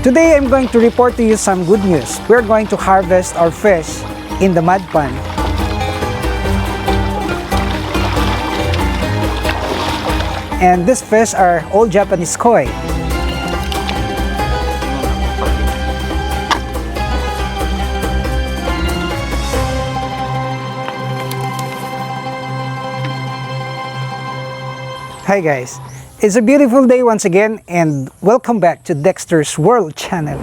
Today I'm going to report to you some good news. We're going to harvest our fish in the mud pond. And these fish are all Japanese koi. Hi guys, it's a beautiful day once again and welcome back to Dexter's World Channel.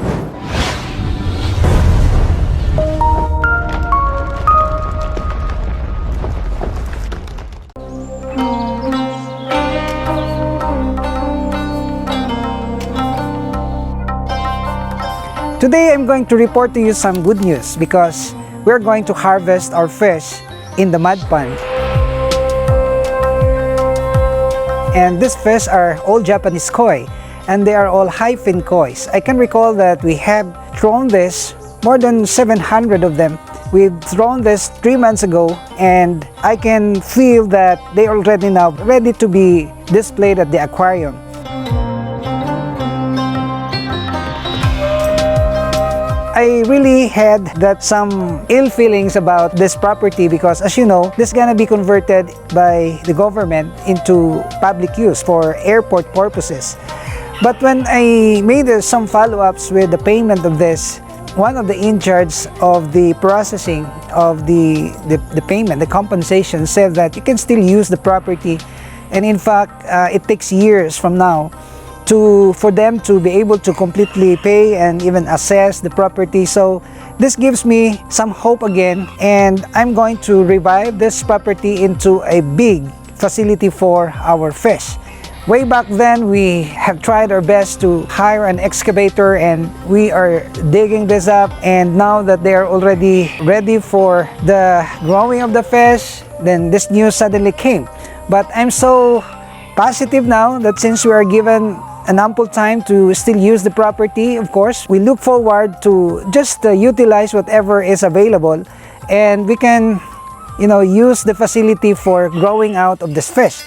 Today I'm going to report to you some good news because we're going to harvest our fish in the mud pond. And these fish are all Japanese koi, and they are all high-fin kois. I can recall that we have thrown this, more than 700 of them. We've thrown this 3 months ago, and I can feel that they are already now ready to be displayed at the aquarium. I really had some ill feelings about this property because, as you know, this is gonna be converted by the government into public use for airport purposes. But when I made some follow-ups with the payment of this, one of the in charge of the processing of the payment, the compensation, said that you can still use the property, and in fact, it takes years from now for them to be able to completely pay and even assess the property. So this gives me some hope again, and I'm going to revive this property into a big facility for our fish. Way back then, we have tried our best to hire an excavator, and we are digging this up, and now that they are already ready for the growing of the fish, then this news suddenly came. But I'm so positive now that since we are given an ample time to still use the property, of course, we look forward to just utilize whatever is available, and we can, use the facility for growing out of this fish.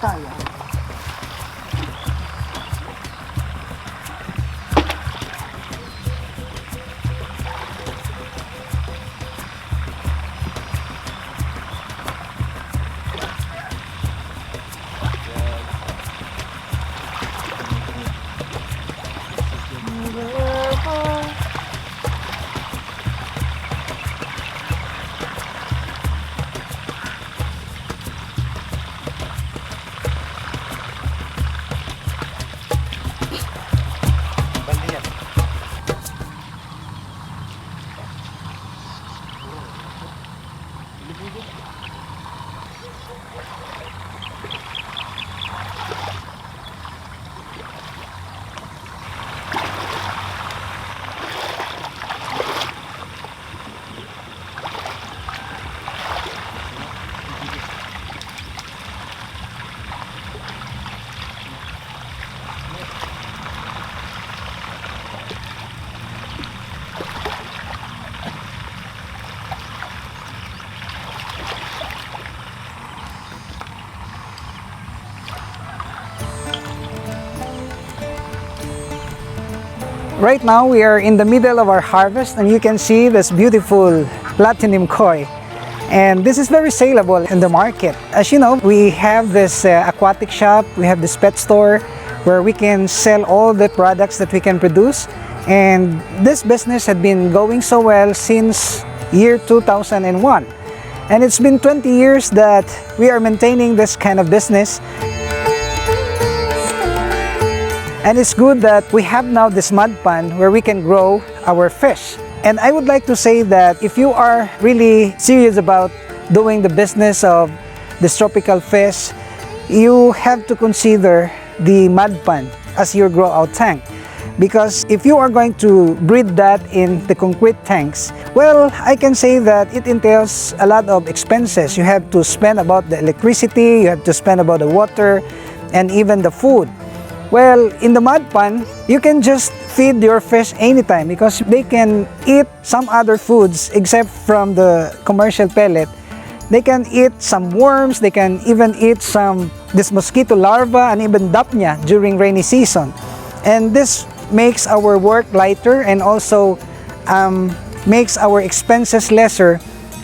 Tayo. Right now we are in the middle of our harvest, and you can see this beautiful platinum koi, and this is very saleable in the market. As you know, we have this aquatic shop, we have this pet store where we can sell all the products that we can produce, and this business had been going so well since year 2001, and it's been 20 years that we are maintaining this kind of business. And it's good that we have now this mud pond where we can grow our fish. And I would like to say that if you are really serious about doing the business of this tropical fish, you have to consider the mud pond as your grow out tank. Because if you are going to breed that in the concrete tanks, well, I can say that it entails a lot of expenses. You have to spend about the electricity, you have to spend about the water, and even the food. Well, in the mud pond, you can just feed your fish anytime because they can eat some other foods except from the commercial pellet. They can eat some worms, they can even eat this mosquito larva and even dapnya during rainy season. And this makes our work lighter and also makes our expenses lesser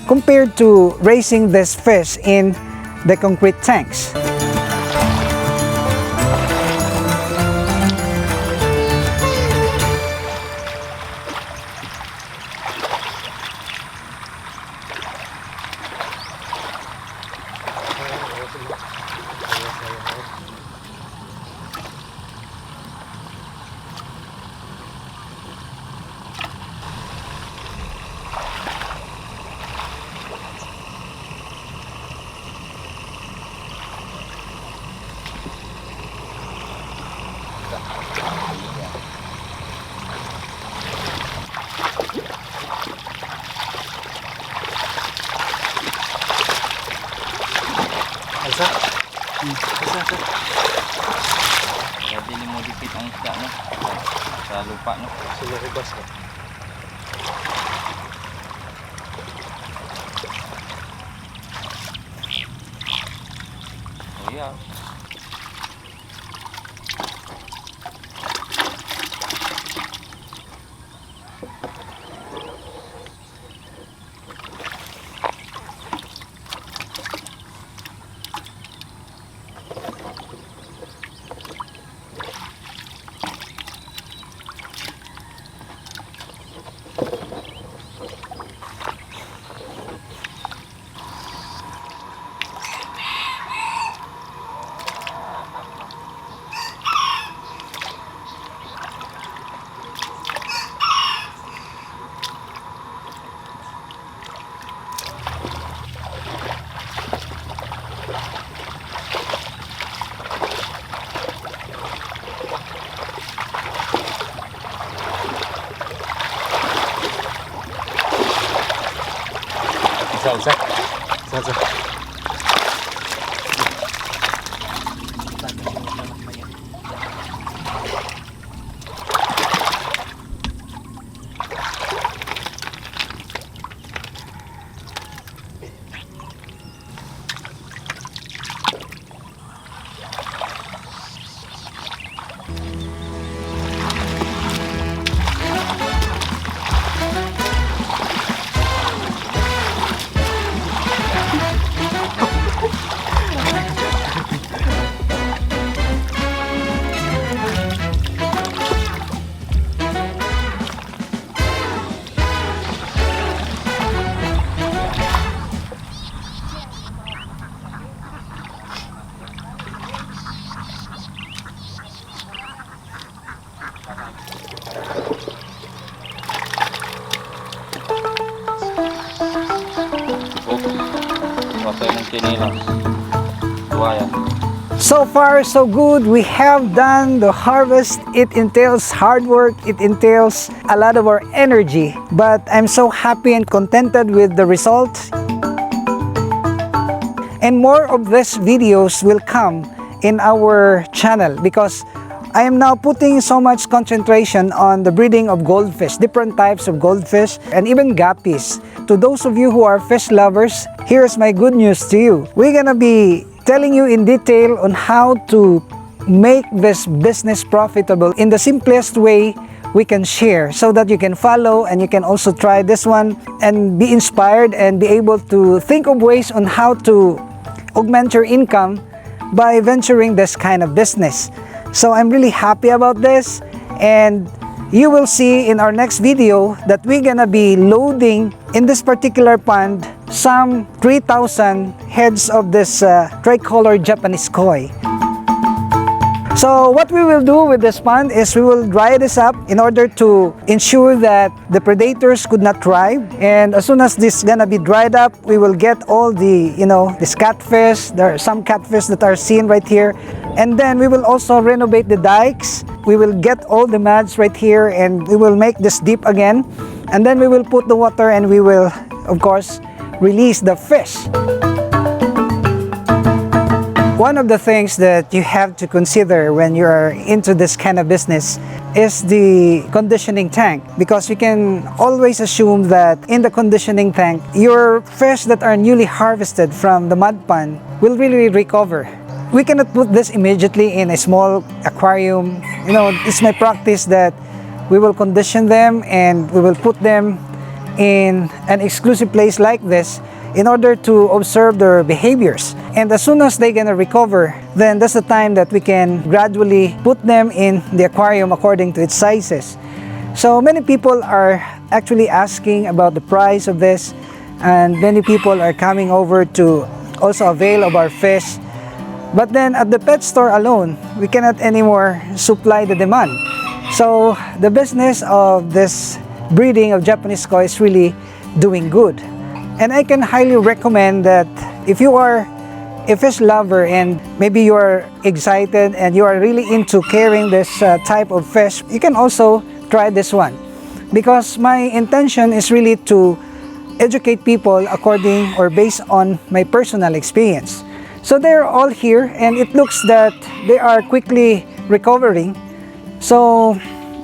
compared to raising this fish in the concrete tanks. Grabe ni mo dikit ang isda no sa lupa no. Sila ribas no. Oh yeah. Isa. So far, so good. We have done the harvest. It entails hard work. It entails a lot of our energy. But I'm so happy and contented with the result. And more of these videos will come in our channel because I am now putting so much concentration on the breeding of goldfish, different types of goldfish, and even guppies. To those of you who are fish lovers, here's my good news to you. We're gonna be telling you in detail on how to make this business profitable in the simplest way we can share so that you can follow and you can also try this one and be inspired and be able to think of ways on how to augment your income by venturing this kind of business. So I'm really happy about this, and you will see in our next video that we're gonna be loading in this particular pond some 3,000 heads of this tricolor Japanese koi. So what we will do with this pond is we will dry this up in order to ensure that the predators could not thrive. And as soon as this gonna be dried up, we will get all the, this catfish. There are some catfish that are seen right here. And then we will also renovate the dikes. We will get all the muds right here and we will make this deep again. And then we will put the water and we will, of course, release the fish. One of the things that you have to consider when you are into this kind of business is the conditioning tank, because you can always assume that in the conditioning tank, your fish that are newly harvested from the mud pond will really recover. We cannot put this immediately in a small aquarium. It's my practice that we will condition them and we will put them in an exclusive place like this in order to observe their behaviors. And as soon as they're gonna recover, then that's the time that we can gradually put them in the aquarium according to its sizes. So many people are actually asking about the price of this, and many people are coming over to also avail of our fish. But then at the pet store alone, we cannot anymore supply the demand. So the business of this breeding of Japanese koi is really doing good. And I can highly recommend that if you are a fish lover and maybe you are excited and you are really into carrying this type of fish, you can also try this one. Because my intention is really to educate people according or based on my personal experience. So they're all here and it looks that they are quickly recovering. So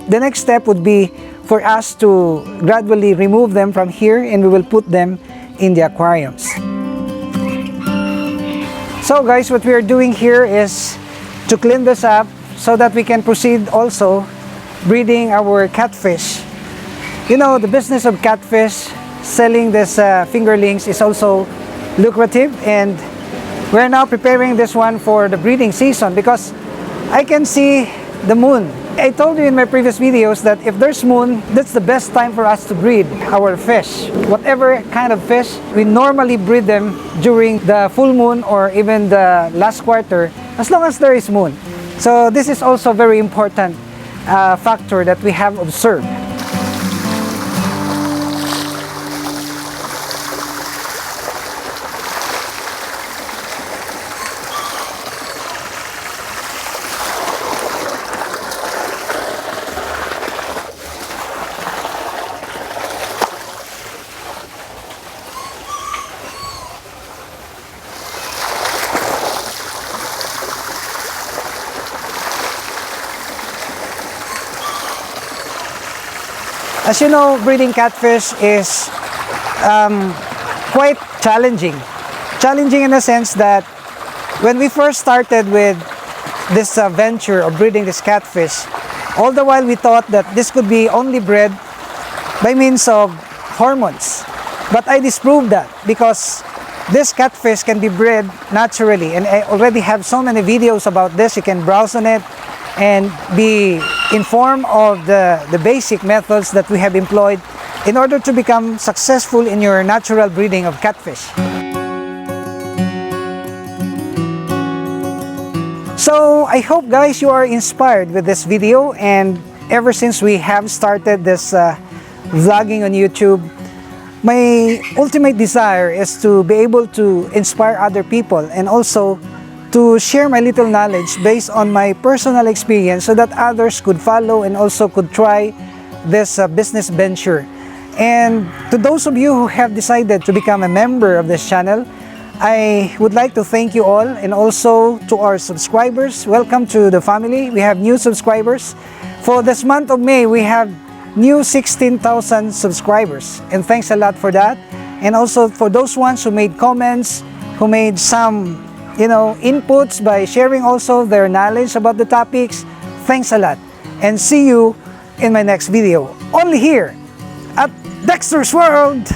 the next step would be for us to gradually remove them from here and we will put them in the aquariums. So guys, what we are doing here is to clean this up so that we can proceed also breeding our catfish. The business of catfish, selling this fingerlings is also lucrative, and we're now preparing this one for the breeding season because I can see the moon. I told you in my previous videos that if there's moon, that's the best time for us to breed our fish. Whatever kind of fish, we normally breed them during the full moon or even the last quarter, as long as there is moon. So this is also a very important factor that we have observed. As you know, breeding catfish is quite challenging. Challenging in the sense that when we first started with this venture of breeding this catfish, all the while we thought that this could be only bred by means of hormones. But I disproved that because this catfish can be bred naturally, and I already have so many videos about this. You can browse on it and be informed of the basic methods that we have employed in order to become successful in your natural breeding of catfish. So I hope guys you are inspired with this video, and ever since we have started this vlogging on YouTube, my ultimate desire is to be able to inspire other people and also to share my little knowledge based on my personal experience so that others could follow and also could try this business venture. And to those of you who have decided to become a member of this channel, I would like to thank you all, and also to our subscribers. Welcome to the family. We have new subscribers. For this month of May, we have new 16,000 subscribers, and thanks a lot for that. And also for those ones who made comments, who made some inputs by sharing also their knowledge about the topics. Thanks a lot, and see you in my next video, only here at Dexter's World.